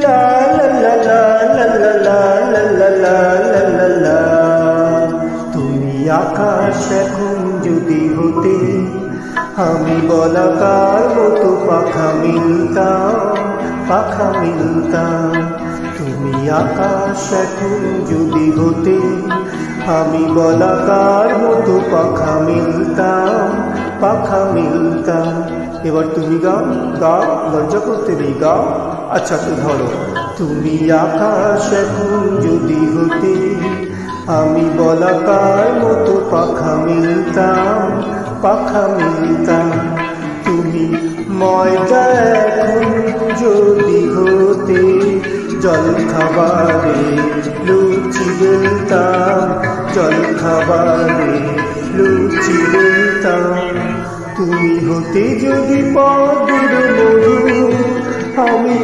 লা লা লা লা লা লা লা লা লা লা লা লা। তুমি আকাশ এখন যদি হতে, আমি বলাকার মতো পাখা মিলতাম, পাখা মিলতাম। তুমি আকাশ এখন যদি হতে, আমি বলাকার মতো পাখা মিলতাম, পাখা মিলতাম। এবার তুমি গাও, গাও, লজ্জা করতে নেই, গাও। আচ্ছা তো ধরো। তুমি আকাশ এখন যদি হতে, আমি বলাকার মতো পাখা মিলতাম, পাখা মিলতাম। তুমি ময়দা এখন যদি হতে, জল খাবারে লুচি বেলতাম, জল খাবারে লুচি বেলতাম। তুমি হতে যদি পদ্মের মধু, আমি